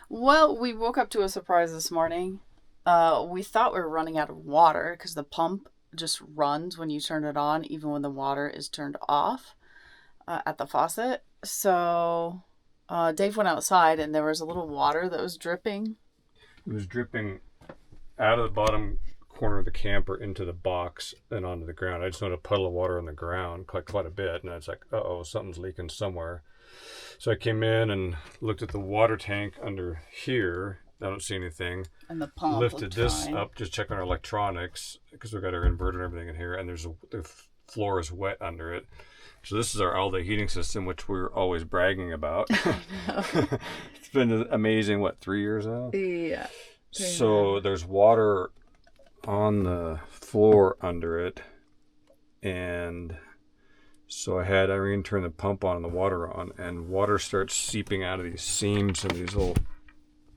Well, we woke up to a surprise this morning. We thought we were running out of water because the pump just runs when you turn it on, even when the water is turned off at the faucet. So Dave went outside and there was a little water that was dripping. It was dripping out of the bottom corner of the camper into the box and onto the ground. I just noticed a puddle of water on the ground, quite a bit, and I was like, "Uh-oh, something's leaking somewhere." So I came in and looked at the water tank under here. I don't see anything. And the pump Lifted this fine. up, just checking our electronics because we got our inverter and everything in here, and the floor is wet under it. So this is our ALDE heating system, which we're always bragging about. It's been amazing. What, 3 years now? Yeah. So there's water on the floor under it, and so I had Irene turn the pump on and the water on, and water starts seeping out of these seams and these little,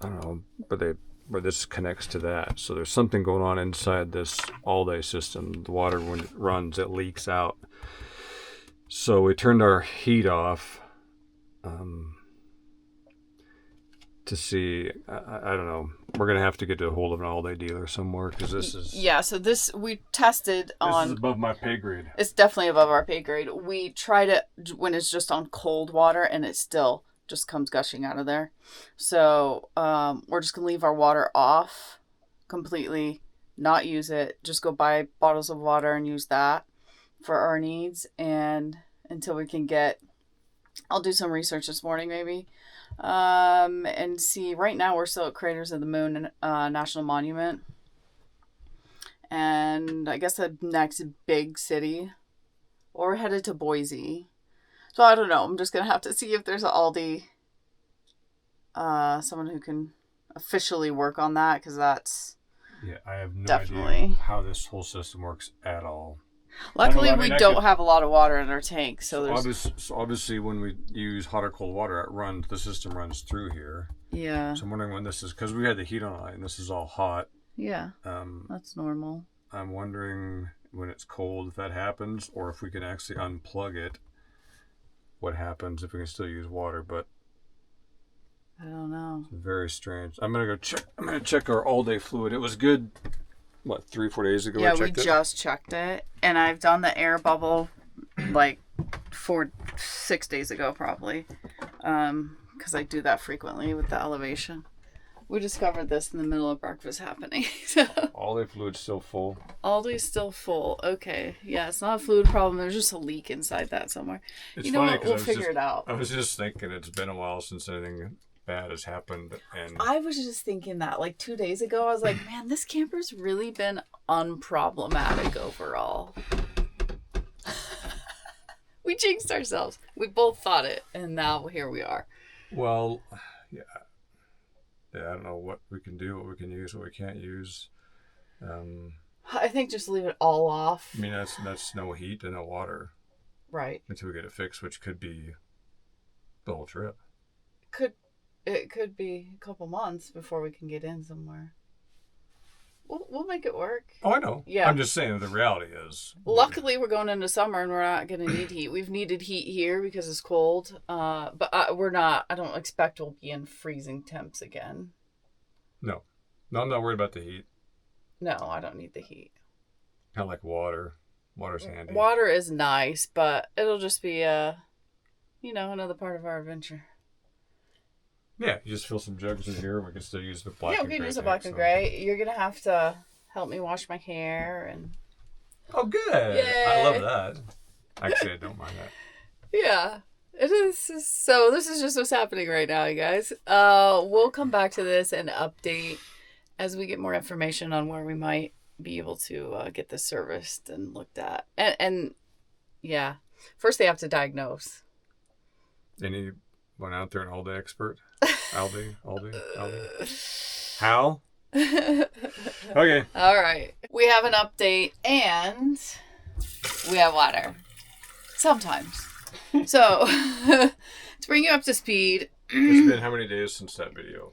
I don't know, where this connects to that. So there's something going on inside this ALDE system. The water, when it runs, it leaks out. So we turned our heat off to see. I don't know. We're gonna have to get to a hold of an ALDE dealer somewhere because this is So this we tested on. This is above my pay grade. It's definitely above our pay grade. We tried it when it's just on cold water and it still just comes gushing out of there. So we're just gonna leave our water off completely, not use it. Just go buy bottles of water and use that for our needs, and until we can get. I'll do some research this morning maybe. And see, right now we're still at Craters of the Moon National Monument, and I guess the next big city, or we're headed to Boise. So I don't know. I'm just gonna have to see if there's an ALDE, someone who can officially work on that, because that's I have no definitely idea how this whole system works at all. Luckily, we don't have a lot of water in our tank, so there's. Obviously, when we use hot or cold water, the system runs through here. Yeah. So I'm wondering when this is, because we had the heat on and this is all hot. Yeah. That's normal. I'm wondering when it's cold if that happens, or if we can actually unplug it. What happens if we can still use water? But I don't know. It's very strange. I'm gonna check our ALDE fluid. It was good. What, 3-4 days ago? Yeah, we just checked it, and I've done the air bubble like 6 days ago probably, because I do that frequently with the elevation. We discovered this in the middle of breakfast happening. So. ALDE fluid's still full. ALDE's still full. Okay, yeah, it's not a fluid problem. There's just a leak inside that somewhere. It's you know funny, what? We'll figure it out. I was just thinking it's been a while since anything bad has happened, and I was just thinking that like 2 days ago. I was like, man, this camper's really been unproblematic overall. We jinxed ourselves. We both thought it, and now here we are. Well, yeah, I don't know what we can do, what we can use, what we can't use. I think just leave it all off. I mean, that's no heat and no water, right? Until we get it fixed, which could be the whole trip. It could be a couple months before we can get in somewhere. We'll make it work. Oh, I know. Yeah. I'm just saying the reality is. Luckily, we're going into summer and we're not going to need heat. We've needed heat here because it's cold. But we're not. I don't expect we'll be in freezing temps again. No, I'm not worried about the heat. No, I don't need the heat. Kind of like water. Water's handy. Water is nice, but it'll just be another part of our adventure. Yeah, you just fill some jugs in here. We can still use the black and gray. Yeah, we can use the black and gray. You're going to have to help me wash my hair. And. Oh, good. Yay. I love that. Actually, I don't mind that. Yeah, it is. So this is just what's happening right now, you guys. We'll come back to this and update as we get more information on where we might be able to get this serviced and looked at. And yeah, first they have to diagnose. Anyone out there, an ALDE expert? ALDE. Hal? Okay. All right. We have an update and we have water. Sometimes. So, to bring you up to speed. It's been how many days since that video?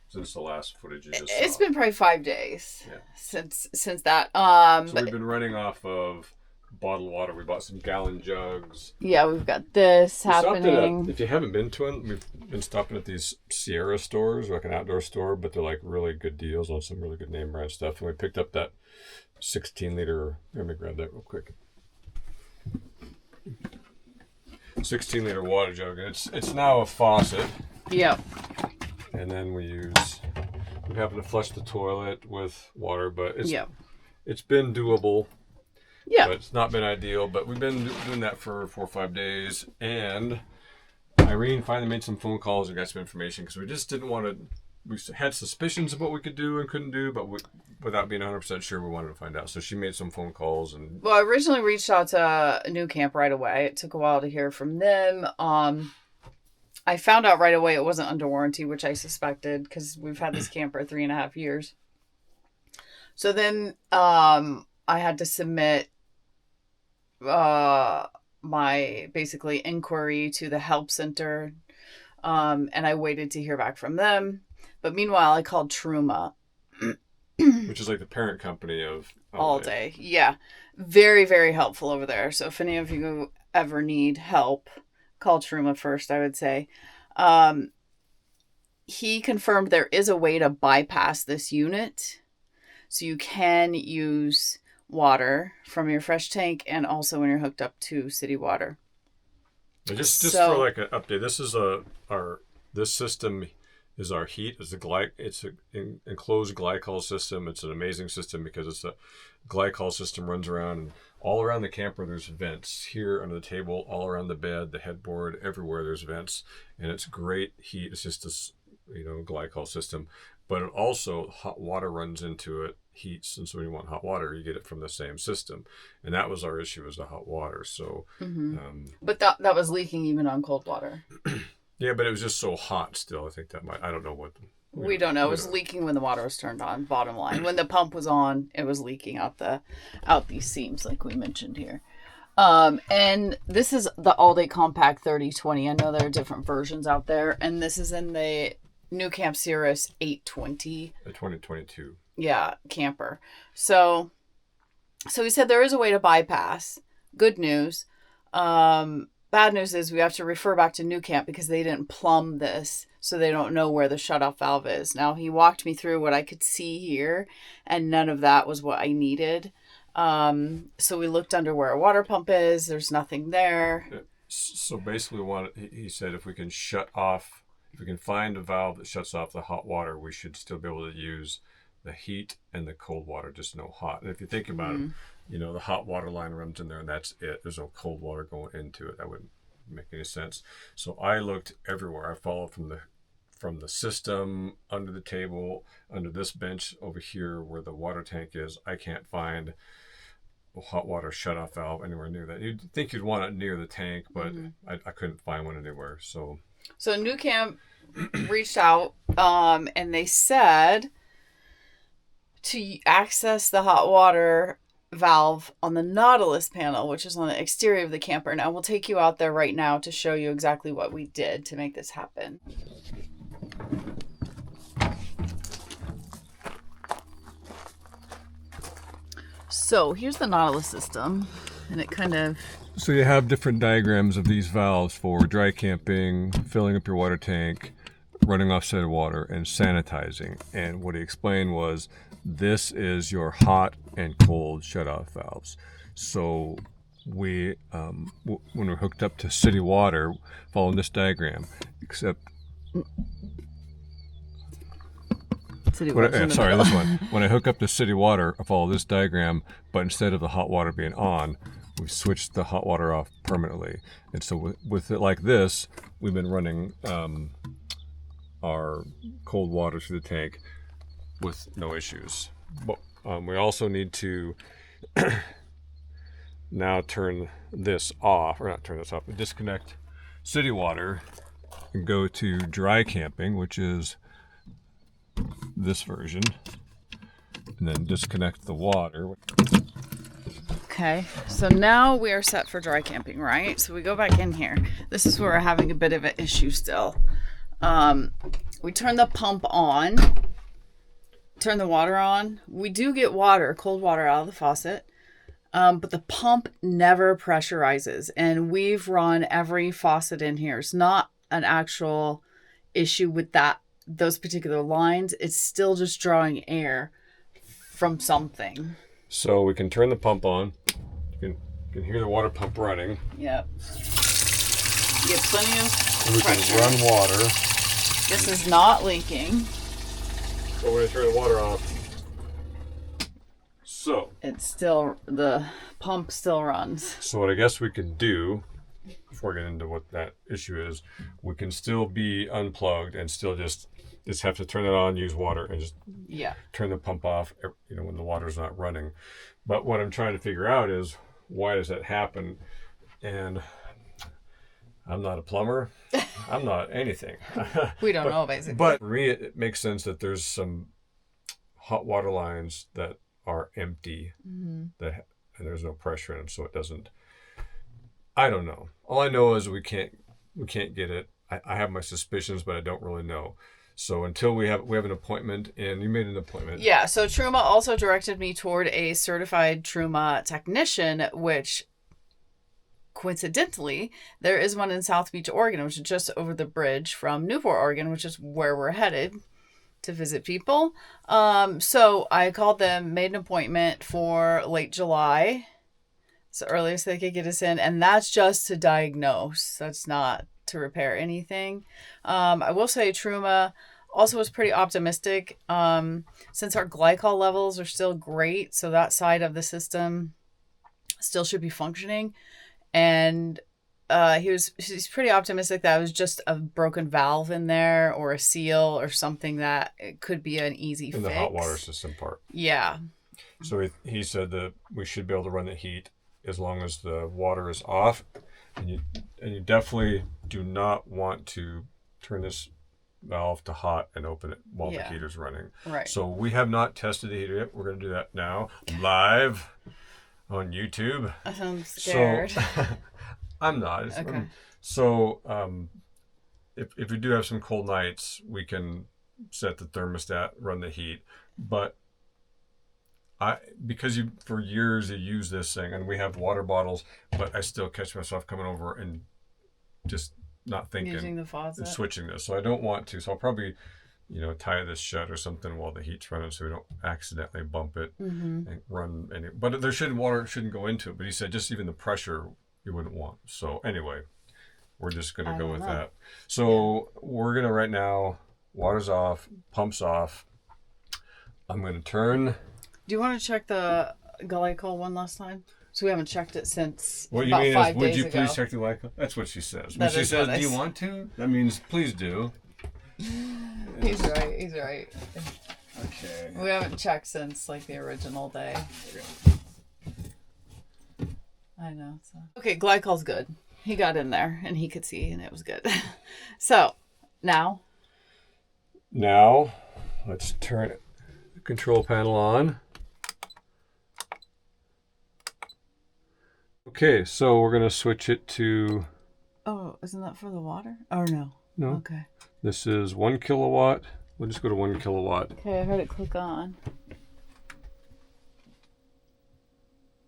Since the last footage you just saw? It's been probably 5 days since that. So we've been running off of bottled water. We bought some gallon jugs. Yeah, we've got this We stopped happening. if you haven't been to one, we've been stopping at these Sierra stores, like an outdoor store, but they're like really good deals on some really good name brand stuff. And we picked up that 16-liter. Let me grab that real quick. 16-liter water jug, and it's now a faucet. Yep. And then we happen to flush the toilet with water, but it's been doable. Yeah. But it's not been ideal, but we've been doing that for 4 or 5 days. And Irene finally made some phone calls and got some information because we just didn't want to. We had suspicions of what we could do and couldn't do, but without being 100% sure, we wanted to find out. So she made some phone calls. Well, I originally reached out to nuCamp right away. It took a while to hear from them. I found out right away it wasn't under warranty, which I suspected because we've had this camper 3.5 years. So then I had to submit my basically inquiry to the help center, and I waited to hear back from them. But meanwhile, I called Truma, which is like the parent company of ALDE. Yeah, very, very helpful over there. So if any of you ever need help, call Truma first, I would say. He confirmed there is a way to bypass this unit, so you can use water from your fresh tank and also when you're hooked up to city water. Just for like an update, this system is our heat. It's an enclosed glycol system. It's an amazing system because it's a glycol system runs around and all around the camper. There's vents here under the table, all around the bed, the headboard, everywhere. There's vents, and it's great heat. It's just this glycol system, but it also hot water runs into it. Heats, and so when you want hot water, you get it from the same system, and that was our issue, was the hot water. So, but that was leaking even on cold water. Yeah, but it was just so hot still. I think that I don't know what. We don't know. It was leaking when the water was turned on. Bottom line, when the pump was on, it was leaking out these seams, like we mentioned here. And this is the ALDE Compact 3020. I know there are different versions out there, and this is in the nuCamp Cirrus 820. The 2022. Yeah, camper. So he said there is a way to bypass. Good news. Bad news is we have to refer back to nuCamp because they didn't plumb this, so they don't know where the shutoff valve is. Now, he walked me through what I could see here, and none of that was what I needed. So we looked under where a water pump is. There's nothing there. So basically, he said if we can find a valve that shuts off the hot water, we should still be able to use the heat and the cold water, just no hot. And if you think about it, the hot water line runs in there and that's it. There's no cold water going into it. That wouldn't make any sense. So I looked everywhere. I followed from the system, under the table, under this bench over here where the water tank is. I can't find a hot water shutoff valve anywhere near that. You'd think you'd want it near the tank, but I couldn't find one anywhere. So nuCamp reached out, and they said to access the hot water valve on the Nautilus panel, which is on the exterior of the camper. And I will take you out there right now to show you exactly what we did to make this happen. So here's the Nautilus system, and it kind of... So you have different diagrams of these valves for dry camping, filling up your water tank, running offset of water, and sanitizing. And what he explained was this is your hot and cold shutoff valves. So we, when we're hooked up to city water, following this diagram, except... This one. When I hook up to city water, I follow this diagram, but instead of the hot water being on, we switched the hot water off permanently. And so with it like this, we've been running our cold water through the tank with no issues. But we also need to now turn this off, or not turn this off, but disconnect city water and go to dry camping, which is this version, and then disconnect the water. Okay, so now we are set for dry camping, right? So we go back in here. This is where we're having a bit of an issue still. We turn the pump on, turn the water on. We do get water, cold water out of the faucet. But the pump never pressurizes. And we've run every faucet in here. It's not an actual issue with those particular lines. It's still just drawing air from something. So we can turn the pump on. You can hear the water pump running. Yep. You get plenty of And we pressure. can run water. This is not leaking. But when I turn the water off, so The pump still runs. So what I guess we could do, before we get into what that issue is, we can still be unplugged and still just have to turn it on, use water, and just turn the pump off, when the water's not running. But what I'm trying to figure out is, why does that happen? And I'm not a plumber. I'm not anything. We don't know, basically. But for me, it makes sense that there's some hot water lines that are empty, and there's no pressure in them, so it doesn't. I don't know. All I know is we can't get it. I have my suspicions, but I don't really know. So until we have an appointment, and you made an appointment. Yeah. So Truma also directed me toward a certified Truma technician, which coincidentally there is one in South Beach, Oregon, which is just over the bridge from Newport, Oregon, which is where we're headed to visit people. So I called them, made an appointment for late July. It's the earliest they could get us in, and that's just to diagnose. That's not to repair anything. I will say Truma also was pretty optimistic, since our glycol levels are still great, so that side of the system still should be functioning. And he's pretty optimistic that it was just a broken valve in there or a seal or something, that it could be an easy fix. In the hot water system part. Yeah. So he said that we should be able to run the heat as long as the water is off, and you definitely do not want to turn this valve to hot and open it while the heater's running. Right. So we have not tested the heater yet. We're going to do that now, live on YouTube. I'm scared. So, I'm not. Okay. So if we do have some cold nights, we can set the thermostat, run the heat. But because for years you use this thing, and we have water bottles, but I still catch myself coming over and just not thinking, using the faucet, and switching this. So I don't want to. So I'll probably, tie this shut or something while the heat's running, so we don't accidentally bump it and run any. But water shouldn't go into it. But he said just even the pressure you wouldn't want. So anyway, we're just gonna go with that. So we're gonna right now. Water's off, pumps off. I'm gonna turn. Do you want to check the glycol one last time? So we haven't checked it since what about you mean 5 is, would days you ago. please check the glycol? That's what she says. When That she is says, what I do you said. want to? That means please do. He's right. Okay. We haven't checked since the original day. I know. So. Okay, glycol's good. He got in there and he could see, and it was good. So now let's turn the control panel on. Okay, so we're gonna switch it to. Oh, isn't that for the water? Oh no. No. Okay. This is 1 kilowatt. We'll just go to 1 kilowatt. Okay, I heard it click on.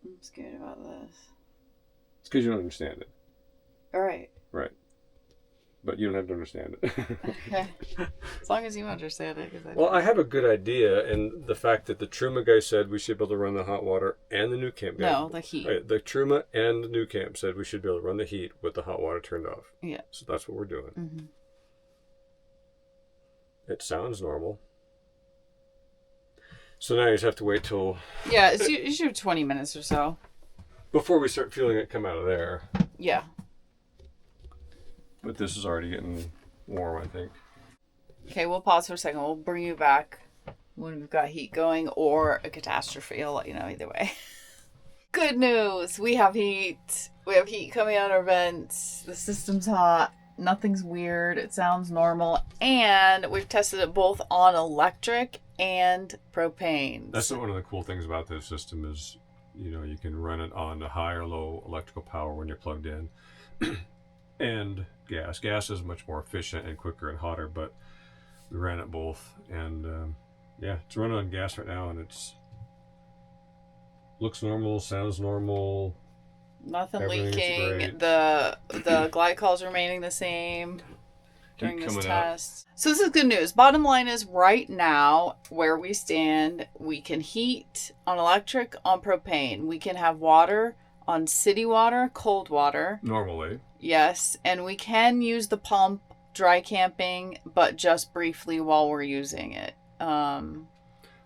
I'm scared about this. It's because you don't understand it. All right. Right. But you don't have to understand it. Okay. As long as you understand it. Well, I have a good idea, and the fact that the Truma guy said we should be able to run the hot water, and the nuCamp guy. No, the heat. The Truma and the nuCamp said we should be able to run the heat with the hot water turned off. Yeah. So that's what we're doing. Mm-hmm. It sounds normal. So now you just have to wait till... Yeah, it's usually 20 minutes or so. Before we start feeling it come out of there. Yeah. But this is already getting warm, I think. Okay, we'll pause for a second. We'll bring you back when we've got heat going or a catastrophe. I'll let you know either way. Good news. We have heat. We have heat coming out our vents. The system's hot. Nothing's weird. It sounds normal. And we've tested it both on electric and propane. That's one of the cool things about this system is, you can run it on a high or low electrical power when you're plugged in. And gas. Gas is much more efficient and quicker and hotter, but we ran it both. And it's running on gas right now, and it's looks normal, sounds normal. Nothing Everything's leaking. great. The glycol's remaining the same during Heat this coming up. test. So this is good news. Bottom line is right now where we stand, we can heat on electric, on propane. We can have water on city water, cold water. Normally. Yes, and we can use the pump dry camping, but just briefly while we're using it.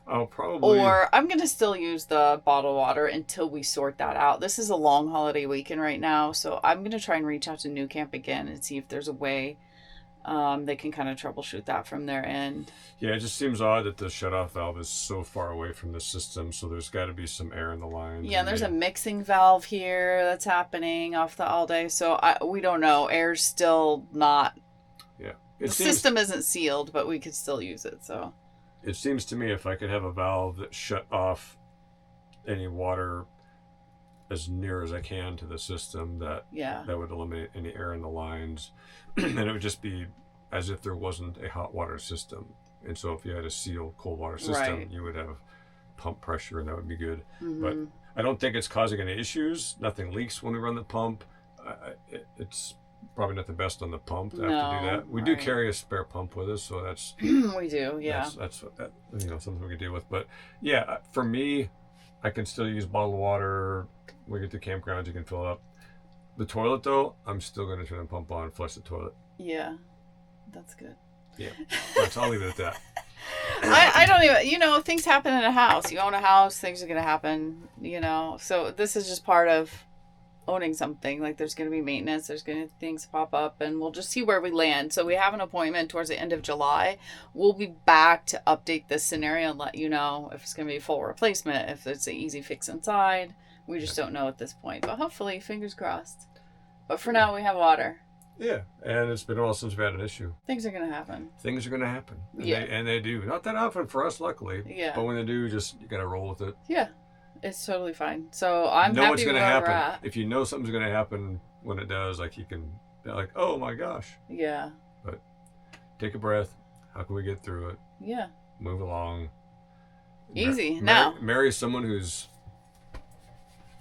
I'll probably. Or I'm going to still use the bottled water until we sort that out. This is a long holiday weekend right now, so I'm going to try and reach out to nuCamp again and see if there's a way they can kind of troubleshoot that from their end. Yeah, it just seems odd that the shutoff valve is so far away from the system, so there's got to be some air in the lines. Yeah, and there's a mixing valve here that's happening off the ALDE, so we don't know. Air's still not... Yeah. The system isn't sealed, but we could still use it, so... It seems to me if I could have a valve that shut off any water as near as I can to the system, that would eliminate any air in the lines. And it would just be as if there wasn't a hot water system. And so if you had a sealed cold water system, you would have pump pressure, and that would be good. Mm-hmm. But I don't think it's causing any issues. Nothing leaks when we run the pump. It's probably not the best on the pump to have to do that. We do carry a spare pump with us, so that's we do, yeah. That's something we can deal with. But yeah, for me, I can still use bottled water. We get to campgrounds, you can fill it up. The toilet, though, I'm still going to turn the pump on and flush the toilet. Yeah, that's good. Yeah, I'll leave it at that. I don't even, things happen in a house. You own a house, things are going to happen, So this is just part of owning something. Like, there's going to be maintenance, there's going to be things pop up, and we'll just see where we land. So we have an appointment towards the end of July. We'll be back to update this scenario and let you know if it's going to be a full replacement, if it's an easy fix inside. We just don't know at this point, but hopefully, fingers crossed. But for now, we have water. Yeah, and it's been a while since we've had an issue. Things are going to happen. Things are going to happen. And and they do. Not that often for us, luckily. Yeah. But when they do, you got to roll with it. Yeah, it's totally fine. So I'm know happy what's with going to where happen. we're at. If you know something's going to happen when it does, like, you can be like, oh my gosh. Yeah. But take a breath. How can we get through it? Yeah. Move along. Easy. Now. Marry someone who's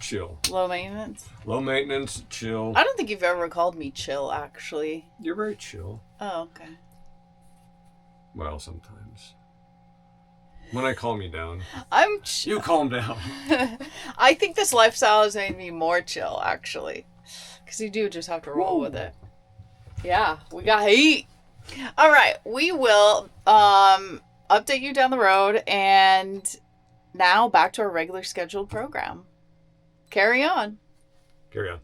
chill. Low maintenance? Low maintenance, chill. I don't think you've ever called me chill, actually. You're very chill. Oh, okay. Well, sometimes. When I calm you down. I'm chill. You calm down. I think this lifestyle has made me more chill, actually. Because you do just have to roll with it. Yeah, we got heat. All right, we will update you down the road, and now back to our regular scheduled program. Carry on. Carry on.